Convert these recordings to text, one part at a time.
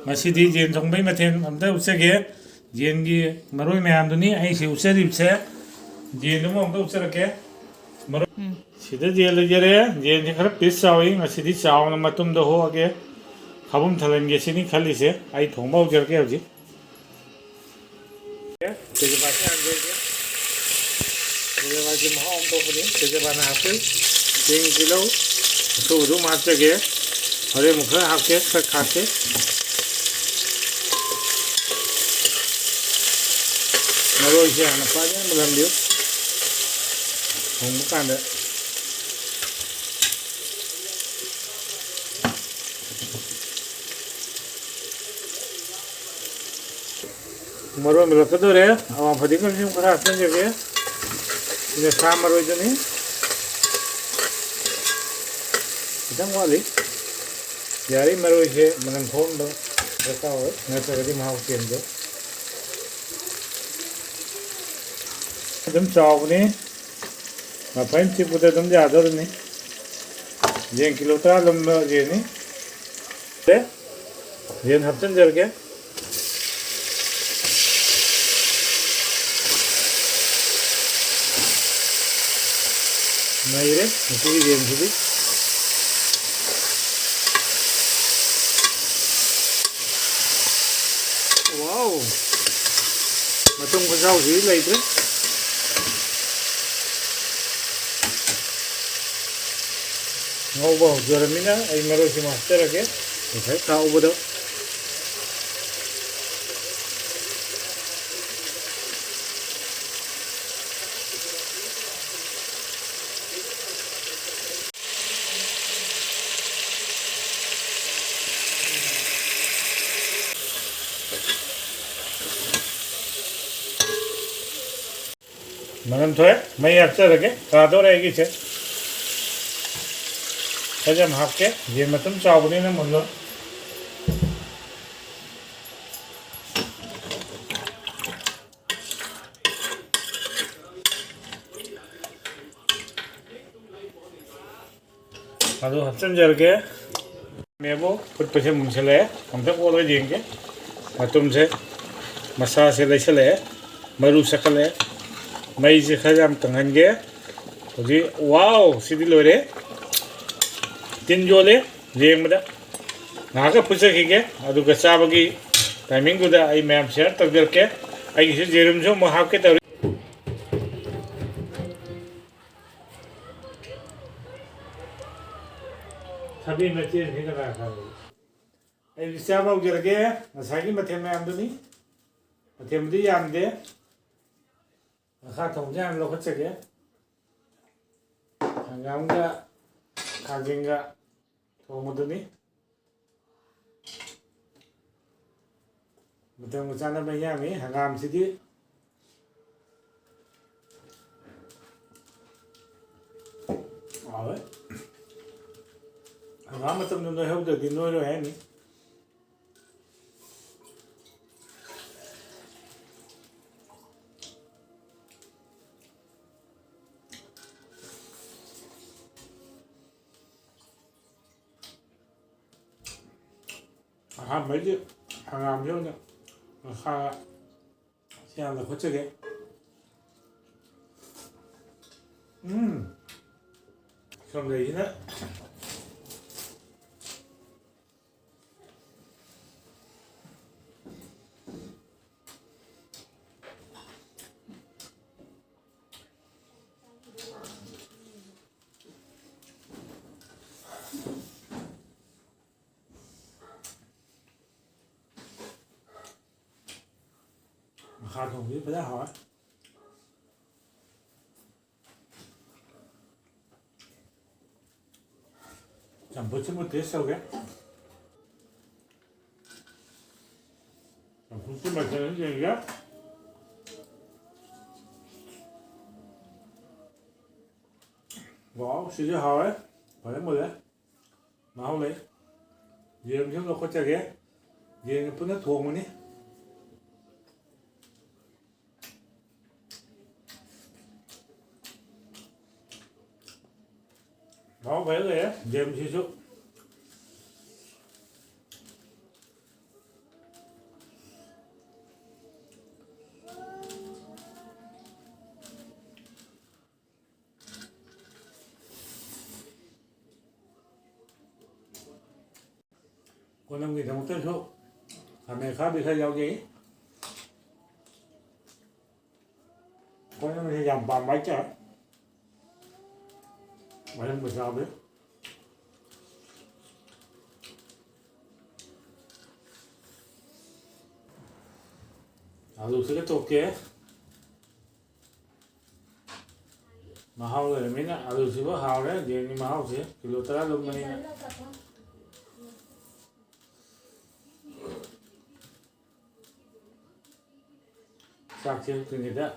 ꯃꯁꯤꯗꯤ ꯌꯦꯟ ꯊꯣꯡꯕꯩ ꯃꯊꯦꯜ ꯑꯝꯇ ꯎꯠꯆꯒꯦ ꯌꯦꯟꯒꯤ ꯃꯔꯣꯏ ꯃꯌꯥꯝꯗꯨꯅꯤ ꯑꯩꯁꯤ ꯎꯠꯆꯔꯤꯕꯁꯦ ꯌꯦꯟꯗꯨꯃ ꯑꯝꯇ ꯎꯠꯆꯔꯛꯀꯦ ꯃꯔꯣꯏ ꯁꯤꯗ ꯌꯦꯟ ꯂꯩꯖꯔꯦ ꯌꯦꯟꯁꯤ ꯈꯔ ꯄꯤꯁ ꯆꯥꯎꯏ ꯉꯁꯤꯗꯤ ꯆꯥꯎꯅ ꯃꯇꯨꯝꯗ ꯍꯣꯛꯑꯒꯦ ꯈꯥꯕꯝ ꯊꯜꯍꯟꯒꯦ ꯁꯤꯅꯤ ꯈꯜꯂꯤꯁꯦ ꯑꯩ ꯊꯣꯡꯕ ꯍꯧꯖꯔꯛꯀꯦ ꯍꯧꯖꯤꯛ ꯇꯦꯖꯄꯥꯠꯁꯦ ꯍꯥꯟꯖꯔꯒꯦ ꯇꯦꯖꯄꯥꯠꯁꯤ ꯃꯍꯥꯎ ꯑꯃ ꯊꯣꯛꯄꯅꯤ ꯇꯦꯖꯄꯥꯠꯅ ꯍꯥꯞꯄꯤ ꯆꯦꯡ ꯇꯤꯜꯍꯧ ꯑꯁꯨꯕꯗꯨ ꯍꯥꯞꯆꯒꯦ ꯍꯣꯔꯦꯟ ꯑꯃꯨꯛ ꯈꯔ ꯍꯥꯞꯀꯦ ꯈꯔ ꯈꯥꯛꯀꯦ ꯃꯔꯣꯏꯁꯦ ꯍꯥꯟꯅ ꯐꯖꯅ ꯃꯨꯜꯍꯟꯕꯤꯌꯨ ꯊꯣꯡꯕ ꯀꯥꯟꯗ ꯃꯔꯣꯏ ꯃꯨꯜꯂꯛꯀꯗꯧꯔꯦ ꯑꯋꯥ ꯐꯗꯤꯒꯣꯝꯁꯤ ꯈꯔ ꯍꯥꯞꯆꯤꯟꯖꯒꯦ ꯁꯤꯗ ꯁꯥ ꯃꯔꯣꯏꯗꯨꯅꯤ ꯈꯤꯇꯪ ꯋꯥꯠꯂꯤ ꯌꯥꯔꯤ ꯃꯔꯣꯏꯁꯦ ꯃꯅꯝ ꯊꯣꯛꯍꯟꯕ ꯗꯔꯀꯥꯔ ꯑꯣꯏ ꯅꯠꯇ꯭ꯔꯒꯗꯤ ꯃꯍꯥꯎ ꯆꯦꯟꯗꯦ ꯑꯗꯨꯝ ꯆꯥꯎꯕꯅꯤ ꯃꯐꯩꯅ ꯆꯤꯛꯄꯗ ꯑꯗꯨꯝ ꯌꯥꯗꯧꯔꯅꯤ ꯌꯦꯟ ꯀꯤꯂꯣ 10 ꯂꯨꯝꯕ ꯌꯦꯟꯅꯤ ꯌꯦꯟ ꯍꯥꯞꯆꯤꯟꯖꯔꯒꯦ ꯅꯩꯔꯦ ꯃꯁꯤꯒꯤ ꯌꯦꯟꯁꯤꯗꯤ ꯋꯥꯎ ꯃꯇꯨꯡ ꯈꯨꯆꯥꯎꯁꯤꯗꯤ ꯂꯩꯇ꯭ꯔꯦ ꯉꯧꯕ ꯍꯧꯖꯔꯕꯅꯤꯅ ꯑꯩ ꯃꯔꯣꯏꯁꯤꯃ ꯍꯥꯞꯆꯔꯒꯦ ꯉꯁꯥꯏ ꯈꯥꯛꯎꯕꯗꯣ ꯃꯅꯝ ꯊꯣꯛꯑꯦ ꯃꯩ ꯍꯥꯞꯆꯔꯒꯦ ꯀꯥꯗꯧꯔꯦ ꯑꯩꯒꯤꯁꯦ ꯐꯖꯅ ꯍꯥꯞꯀꯦ ꯌꯦꯟ ꯃꯇꯨꯝ ꯆꯥꯎꯕꯅꯤꯅ ꯃꯨꯜꯂꯣꯏ ꯑꯗꯨ ꯍꯥꯞꯆꯤꯟꯖꯔꯒꯦ ꯃꯦꯕꯨ ꯐꯨꯠꯄꯁꯦ ꯃꯨꯟꯁꯤꯜꯂꯛꯑꯦ ꯑꯝꯇ ꯑꯣꯠꯂ ꯌꯦꯡꯒꯦ ꯃꯇꯨꯝꯁꯦ ꯃꯁꯥꯁꯦ ꯂꯩꯁꯜꯂꯛꯑꯦ ꯃꯔꯨ ꯁꯛꯀꯠꯂꯛꯑꯦ ꯃꯩꯁꯦ ꯈꯔ ꯌꯥꯝ ꯀꯪꯍꯟꯒꯦ ꯍꯧꯖꯤꯛ ꯋꯥꯎ ꯁꯤꯗꯤ ꯂꯣꯏꯔꯦ ꯇꯤꯟ ꯌꯣꯠꯂꯦ ꯌꯦꯡꯕꯗ ꯉꯥꯏꯍꯥꯛꯀ ꯐꯨꯠꯆꯈꯤꯒꯦ ꯑꯗꯨꯒ ꯆꯥꯕꯒꯤ ꯇꯥꯏꯃꯤꯡꯗꯨꯗ ꯑꯩ ꯃꯌꯥꯝ ꯁꯤꯌꯔ ꯇꯧꯖꯔꯛꯀꯦ ꯑꯩꯒꯤꯁꯨ ꯌꯦꯔꯨꯝꯁꯨ ꯑꯃꯨꯛ ꯍꯥꯞꯀꯦ ꯇꯧꯔꯤ ꯊꯕꯤ ꯃꯆꯦꯁꯤ ꯀꯅꯥ ꯈꯪꯕ ꯑꯩ ꯆꯥꯕ ꯍꯧꯖꯔꯒꯦ ꯉꯁꯥꯏꯒꯤ ꯃꯊꯦꯜ ꯃꯌꯥꯝꯗꯨꯅꯤ ꯃꯊꯦꯜꯕꯨꯗꯤ ꯌꯥꯝꯗꯦ ꯃꯈꯥ ꯊꯣꯡꯕꯁꯦ ꯍꯥꯟꯅ ꯂꯧꯈꯠꯆꯒꯦ ꯍꯪꯒꯥꯝꯒ ꯈꯥꯖꯤꯡꯒ ꯊꯣꯡꯕꯗꯨꯅꯤ ꯃꯇꯝꯒ ꯆꯥꯅꯕ ꯌꯥꯝꯃꯤ ꯍꯪꯒꯥꯝꯁꯤꯗꯤ ꯍꯥꯎꯋꯦ ꯍꯪꯒꯥꯝ ꯃꯇꯝꯗ ꯅꯣꯏꯍꯧꯗ꯭ꯔꯗꯤ ꯅꯣꯏꯔꯣꯏ ꯍꯥꯏꯅꯤ ꯑꯍꯥꯟꯕꯩꯗꯤ ꯍꯪꯒꯥꯝꯁꯤ ꯑꯣꯏꯅ ꯃꯈꯥ ꯁꯤ ꯌꯥꯝꯅ ꯈꯣꯠꯆꯒꯦ ꯁꯣꯝꯗꯒꯤꯁꯤꯅ mखꯥ ꯊꯣꯡꯕꯁꯤ ꯐꯖꯅ ꯍꯥꯎꯋꯦ ꯆꯝꯐꯨꯠꯁꯤꯃꯨꯛ ꯇꯦꯁ ꯇꯧꯒꯦ ꯆꯝꯐꯨꯠꯀꯤ ꯃꯊꯦꯜ ꯌꯦꯡꯒꯦ ꯋꯥꯎ ꯁꯤꯁꯨ ꯍꯥꯎꯋꯦ ꯐꯖꯅ ꯃꯨꯜꯂꯦ ꯃꯍꯥꯎ ꯂꯩ ꯌꯦꯔꯨꯝꯁꯤ ꯂꯧꯈꯠꯆꯒꯦ ꯌꯦꯟꯒ ꯄꯨꯟꯅ ꯊꯣꯡꯕꯅꯤ ꯃꯍꯥꯎ ꯐꯖꯅ ꯂꯩꯔꯦ ꯌꯦꯔꯨꯝꯁꯤꯁꯨ 잘못해서 밤에 갑이 살려오게. 오늘 양반 맛있죠? 맛있는 거 사업이요? Alu sẽ tốt kia mà hao rồi mấy nè alu sẽ có hao đấy gì nhưng mà hao sẽ kilo tara luôn mà nè sạc trên từ người ta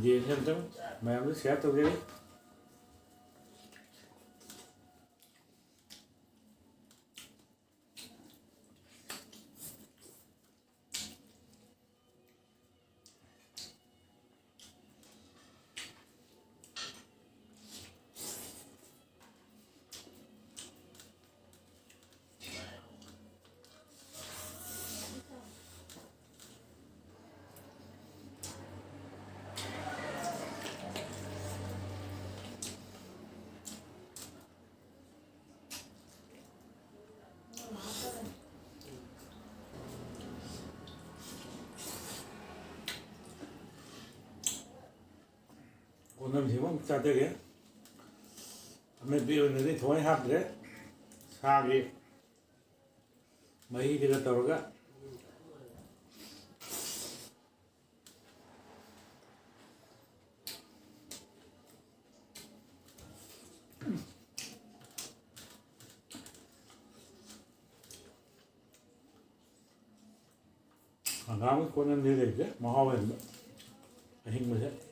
gì thêm tấm mà em cứ xé tôi cái đấy 오늘 지금 짜되게 몇 비웠는데 돈이 합돼 사기 mấy đi tàu đó 나무 꼬는 일이 이제 뭐 하고 있는 힘을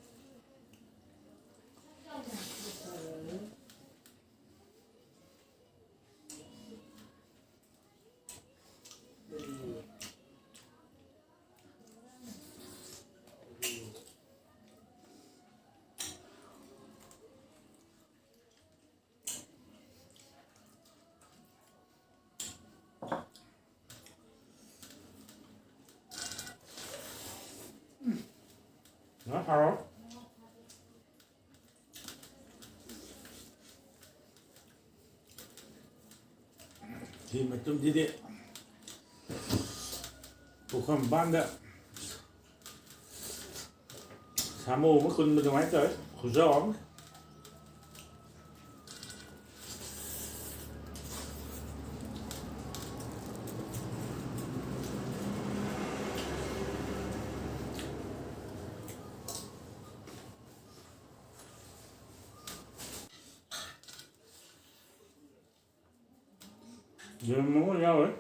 nó sao thì mà 좀 đi đi 북한 반대 3호 뭐 근무 좀 할까요? 구정 giờ muốn với nhau rồi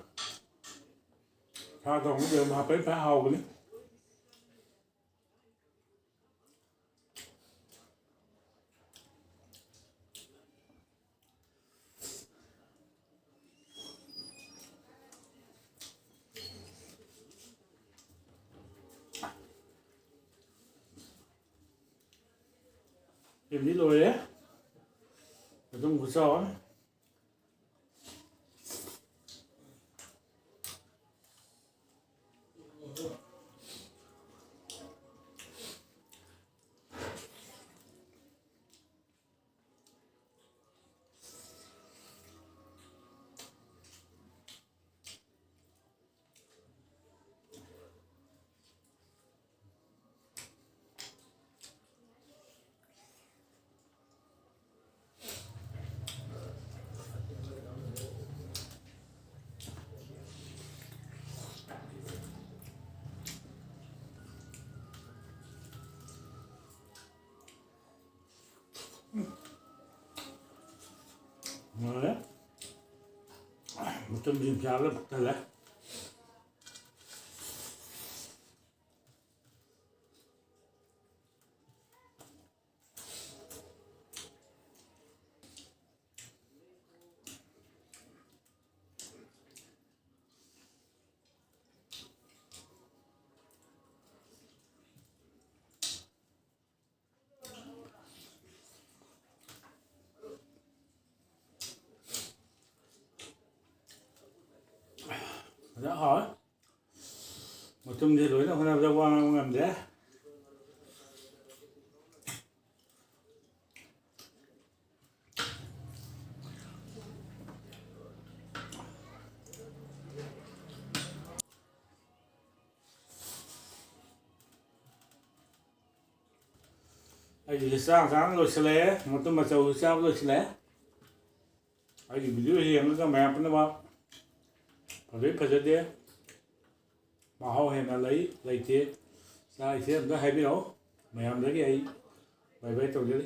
pha còn giờ mà phải phá hầu nữa em đi rồi đấy ở trong cuộc sống rồi một trăm điểm trả là bắt đầu đã hỏi một trong những lối là hôm nào ra qua làm thế ꯑꯩꯁꯦ ꯆꯥꯡ ꯂꯣꯏꯁꯤꯜꯂꯛꯑꯦ ꯃꯇꯨꯝ ꯃꯆꯧ ꯆꯥꯕ ꯂꯣꯏꯁꯤꯜꯂꯛꯑꯦ ꯑꯩꯒꯤ video ꯌꯦꯡꯉꯒ ꯃꯌꯥꯝ ꯄꯨꯝꯅꯃꯛ ꯐꯖꯩ ꯐꯖꯗꯦ ꯃꯍꯥꯎ ꯍꯦꯟꯅ ꯂꯩꯇꯦ ꯆꯥꯛ ꯏꯆꯦ ꯑꯝꯇ ꯍꯥꯏꯕꯤꯔꯛꯑꯣ ꯃꯌꯥꯝꯗꯒꯤ ꯑꯩ ꯕꯥꯏ ꯕꯥꯏ ꯇꯧꯖꯔꯤ